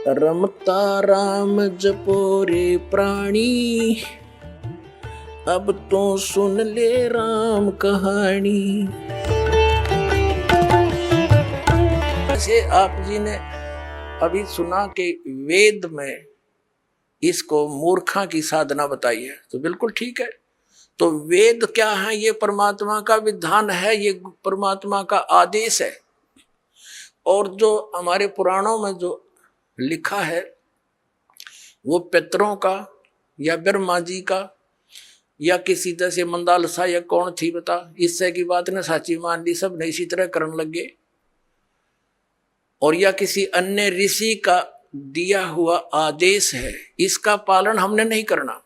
रमता राम जपो रे प्राणी, अब तो सुन ले राम कहानी। ऐसे आप जी ने अभी सुना कि वेद में इसको मूर्खा की साधना बताई है, तो बिल्कुल ठीक है। तो वेद क्या है? ये परमात्मा का विधान है, ये परमात्मा का आदेश है। और जो हमारे पुराणों में जो लिखा है वो पितरों का या ब्रह्मा जी का या किसी तरह से मंदालसा या कौन थी बता, इससे की बात ने साची मान ली, सब ने इसी तरह करने लगे। और या किसी अन्य ऋषि का दिया हुआ आदेश है, इसका पालन हमने नहीं करना।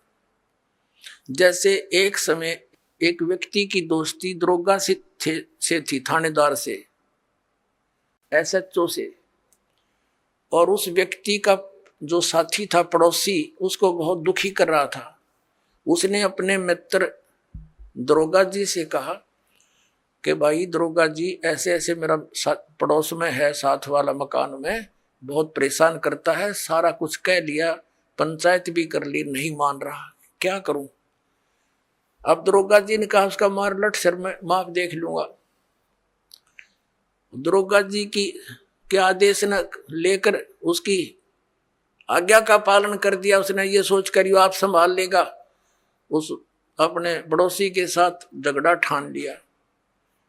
जैसे एक समय एक व्यक्ति की दोस्ती दरोगा से थी, थानेदार से, एसएचओ से। और उस व्यक्ति का जो साथी था, पड़ोसी, उसको बहुत दुखी कर रहा था। उसने अपने मित्र दरोगा जी से कहा कि भाई दरोगा जी, ऐसे ऐसे मेरा पड़ोस में है, साथ वाला मकान में, बहुत परेशान करता है, सारा कुछ कह लिया, पंचायत भी कर ली, नहीं मान रहा, क्या करूं? अब दरोगा जी ने कहा उसका मार लट सिर में, माफ देख लूंगा। दरोगा जी के आदेश न लेकर उसकी आज्ञा का पालन कर दिया। उसने ये सोच कर आप संभाल लेगा, उस अपने पड़ोसी के साथ झगड़ा ठान लिया।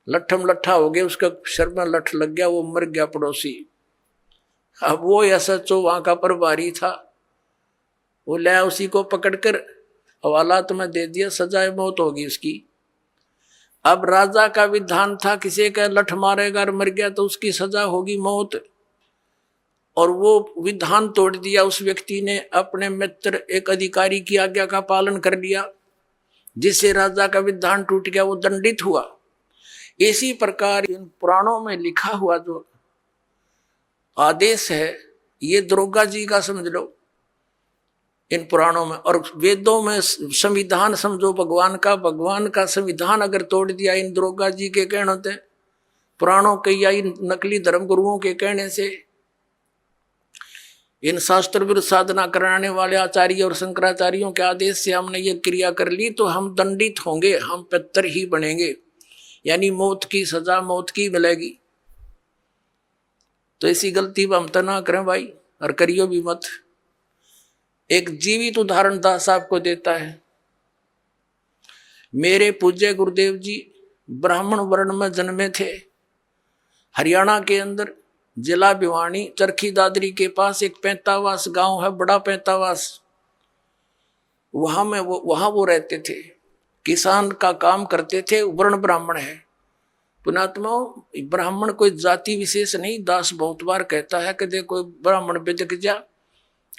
लट्ठम लट्ठा हो गया, उसका सिर में लठ लग गया, वो मर गया पड़ोसी। अब वो एसएचओ वहां का प्रभारी था, वो लाया, उसी को पकड़कर हवालात में दे दिया, सजाए मौत होगी उसकी। अब राजा का विधान था, किसी का लठ मारेगा और मर गया तो उसकी सजा होगी मौत। और वो विधान तोड़ दिया उस व्यक्ति ने। अपने मित्र एक अधिकारी की आज्ञा का पालन कर लिया, जिससे राजा का विधान टूट गया, वो दंडित हुआ। इसी प्रकार इन पुराणों में लिखा हुआ जो आदेश है, ये दरोगा जी का समझ लो इन पुराणों में। और वेदों में संविधान समझो भगवान का संविधान अगर तोड़ दिया इन दरोगा जी के कहने से, पुराणों के या इन नकली धर्म गुरुओं के कहने से, इन शास्त्र विरुद्ध साधना कराने वाले आचार्य और शंकराचार्यों के आदेश से हमने ये क्रिया कर ली, तो हम दंडित होंगे, हम पितर ही बनेंगे, यानी मौत की सजा मौत की मिलेगी। तो ऐसी गलती हम तो ना करें भाई, और करियो भी मत। एक जीवित उदाहरण दास आपको देता है। मेरे पूज्य गुरुदेव जी ब्राह्मण वर्ण में जन्मे थे। हरियाणा के अंदर जिला भिवानी चरखी दादरी के पास एक पैंतावास गांव है, बड़ा पैंतावास, वहां वो रहते थे, किसान का काम करते थे, वर्ण ब्राह्मण है। पुणात्माओं, ब्राह्मण कोई जाति विशेष नहीं। दास बहुत बार कहता है कि देखो ब्राह्मण बेदक जा,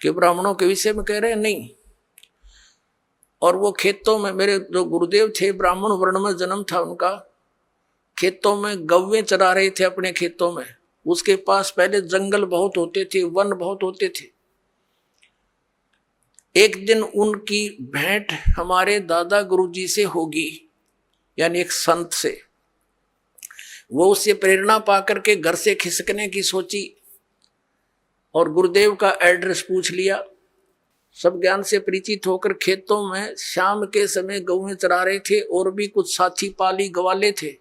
कि ब्राह्मणों के विषय में कह रहे हैं, नहीं। और वो खेतों में, मेरे जो गुरुदेव थे ब्राह्मण वर्ण में जन्म था उनका, खेतों में गौवें चरा रहे थे अपने खेतों में। उसके पास पहले जंगल बहुत होते थे, वन बहुत होते थे। एक दिन उनकी भेंट हमारे दादा गुरुजी से होगी, यानी एक संत से। वो उससे प्रेरणा पाकर के घर से खिसकने की सोची और गुरुदेव का एड्रेस पूछ लिया। सब ज्ञान से परिचित होकर खेतों में शाम के समय गौएं चरा रहे थे, और भी कुछ साथी पाली गवाले थे।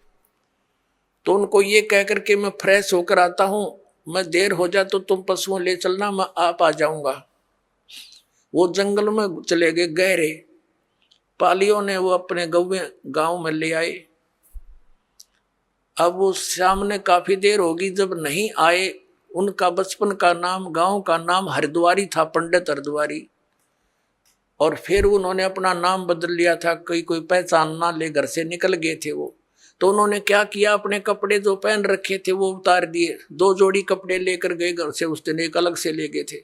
तो उनको ये कहकर के मैं फ्रेश होकर आता हूं, मैं देर हो जाए तो तुम पशुओं ले चलना, मैं आप आ जाऊंगा। वो जंगल में चले गए गहरे। पालियों ने वो अपने गौएं गांव में ले आए। अब वो सामने काफी देर होगी, जब नहीं आए, उनका बचपन का नाम, गांव का नाम हरिद्वारी था, पंडित हरिद्वारी। और फिर उन्होंने अपना नाम बदल लिया था, कोई पहचान ना ले, घर से निकल गए थे वो। तो उन्होंने क्या किया, अपने कपड़े जो पहन रखे थे वो उतार दिए। 2 जोड़ी कपड़े लेकर गए घर से, उस दिन एक अलग से ले गए थे,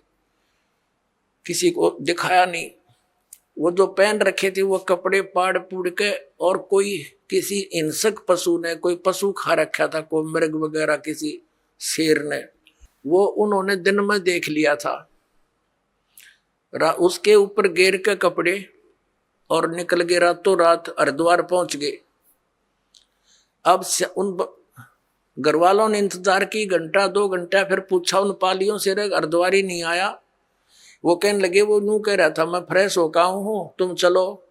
किसी को दिखाया नहीं। वो जो पहन रखे थे वो कपड़े पाड़ पूड़ के, और कोई किसी हिंसक पशु ने, कोई पशु खा रखा था, कोई मृग वगैरह, किसी शेर ने, वो उन्होंने दिन में देख लिया था। उसके ऊपर घेर के कपड़े और निकल गए, रातों रात हरिद्वार पहुंच गए। अब घर वालों ने इंतजार की घंटा 2 घंटा, फिर पूछा उन पालियों से, रे अर्धवारी नहीं आया। वो कहने लगे वो यूं कह रहा था मैं फ्रेश होकर आऊं हूं, तुम चलो।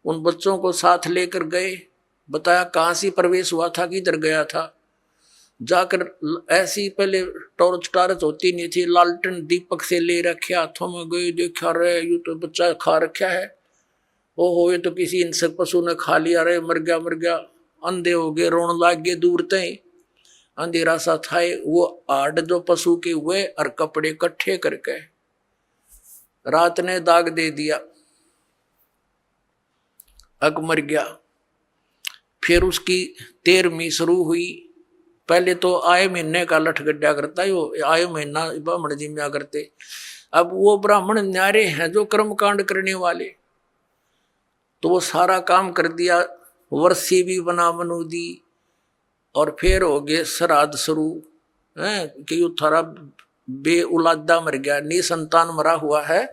उन बच्चों को साथ लेकर गए, बताया कहाँ से प्रवेश हुआ था, किधर गया था। जाकर ऐसी पहले टॉर्च टार्च होती नहीं थी, लालटेन दीपक से ले रखे हाथों में, गए देखा रहे यू तो बच्चा खा रखा है, ओहो ये तो किसी हिंसक पशु ने खा लिया, रे मर गया मर गया। अंधे हो गए, रोन लाग गए दूर तय, अंधेरा सा था। वो आड़ जो पशु के हुए और कपड़े इकट्ठे करके रात ने दाग दे दिया, अग मर गया। फिर उसकी 13वीं शुरू हुई। पहले तो आए महीने का लठ गड्ढा करता है, वो आए महीना ब्राह्मण जिम्या करते। अब वो ब्राह्मण न्यारे हैं जो कर्म कांड करने वाले, तो वो सारा काम कर दिया, वर्षी भी बना मनु दी। और फिर हो गए श्राद्ध शुरू है कि यू थारा बे औलादा मर गया, निसंतान मरा हुआ है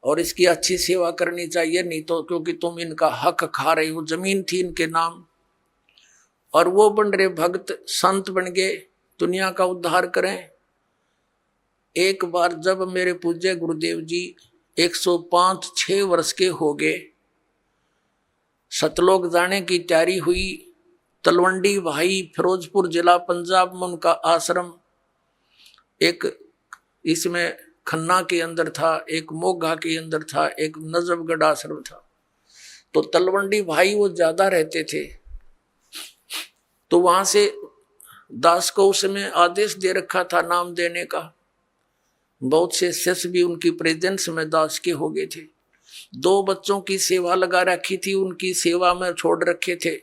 और इसकी अच्छी सेवा करनी चाहिए, नहीं तो क्योंकि तुम इनका हक खा रहे हो, जमीन थी इनके नाम। और वो बन रहे भक्त संत बन गए, दुनिया का उद्धार करें। एक बार जब मेरे पूज्य गुरुदेव जी 105-6 वर्ष के हो गए, सतलोक जाने की तैयारी हुई। तलवंडी भाई फिरोजपुर जिला पंजाब में उनका आश्रम, एक इसमें खन्ना के अंदर था, एक मोगा के अंदर था, एक नजफगढ़ आश्रम था। तो तलवंडी भाई वो ज्यादा रहते थे, तो वहां से दास को उसमें आदेश दे रखा था नाम देने का। बहुत से शिष्य भी उनकी प्रेजेंस में दास के हो गए थे। 2 बच्चों की सेवा लगा रखी थी, उनकी सेवा में छोड़ रखे थे।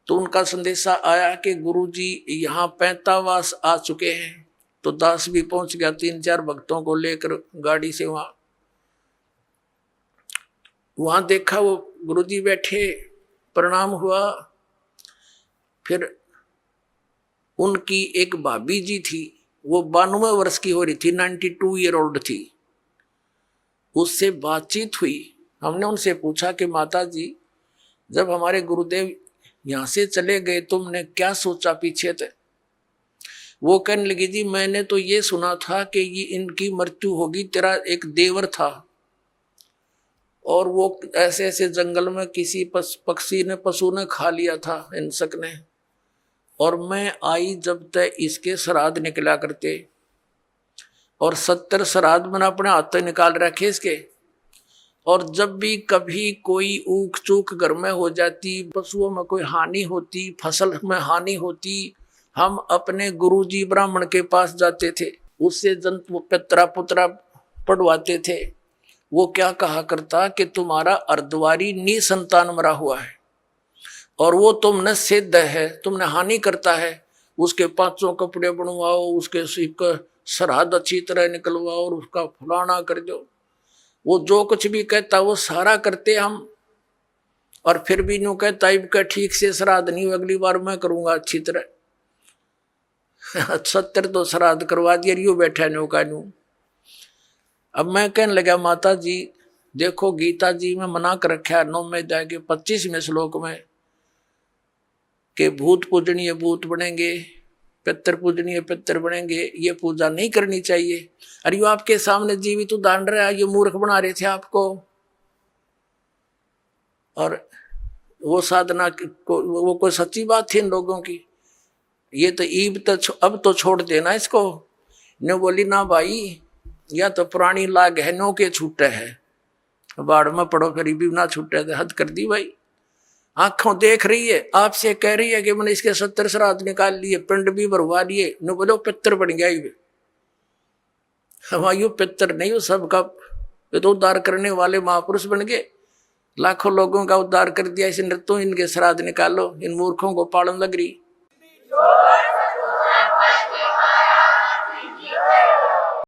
तो उनका संदेशा आया कि गुरुजी यहाँ पैंतावास आ चुके हैं। तो दास भी पहुंच गया 3-4 भक्तों को लेकर गाड़ी से। वहां देखा वो गुरुजी बैठे, प्रणाम हुआ। फिर उनकी एक भाभी जी थी, वो 92 वर्ष की हो रही थी, 92 ईयर ओल्ड थी। उससे बातचीत हुई। हमने उनसे पूछा कि माता जी जब हमारे गुरुदेव यहाँ से चले गए तुमने क्या सोचा पीछे थे? वो कहने लगी जी मैंने तो ये सुना था कि ये इनकी मृत्यु होगी, तेरा एक देवर था और वो ऐसे ऐसे जंगल में किसी पक्षी ने पशु ने खा लिया था, हिंसक ने, और मैं आई जब तक इसके श्राद्ध निकला करते, और 70 श्राद्ध मैंने अपने हाथ निकाल रखे इसके। और जब भी कभी कोई ऊक चूक घर में हो जाती, पशुओं में कोई हानि होती, फसल में हानि होती, हम अपने गुरुजी ब्राह्मण के पास जाते थे, उससे जंतु पितरा पुत्रा पढ़वाते थे। वो क्या कहा करता कि तुम्हारा अर्धवारी निसंतान मरा हुआ है और वो तुमने सिद्ध है, तुमने हानि करता है, उसके 500 कपड़े बनवाओ, उसके श्राद्ध अच्छी तरह निकलवाओ और उसका फलाना कर दो। वो जो कुछ भी कहता वो सारा करते हम, और फिर भी यूं कहता इनका ठीक से श्राद्ध नहीं, अगली बार मैं करूंगा अच्छी तरह। 70 तो श्राद्ध करवा दिया, यूं बैठा न्यू का न्यू। अब मैं कहने लगा माता जी देखो गीता जी में मना कर रखा है 9 अध्याय के 25वें श्लोक में कि भूत पूजनीय भूत बनेंगे, पितर पूजनीय पितर बनेंगे, ये पूजा नहीं करनी चाहिए। अरे यो आपके सामने जीवित उदाहरण रहा, ये मूर्ख बना रहे थे आपको। और वो साधना को वो कोई सच्ची बात थी इन लोगों की? ये तो ईब तो अब तो छोड़ देना इसको। ने बोली ना भाई, या तो पुरानी लाग है, नो के छूटे है, बाढ़ में पड़ो फिर भी ना छूटे, हद कर दी भाई। आंखों देख रही है, आपसे कह रही है कि मैंने इसके 70 श्राद्ध निकाल लिए, पिंड भी भरवा लिए, न बोलो पितर बन गया। हमारे पितर नहीं हो सबका, ये तो उद्धार करने वाले महापुरुष बन गए, लाखों लोगों का उद्धार कर दिया। इस नृत्यों इनके श्राद्ध निकालो, इन मूर्खों को पालन लग रही।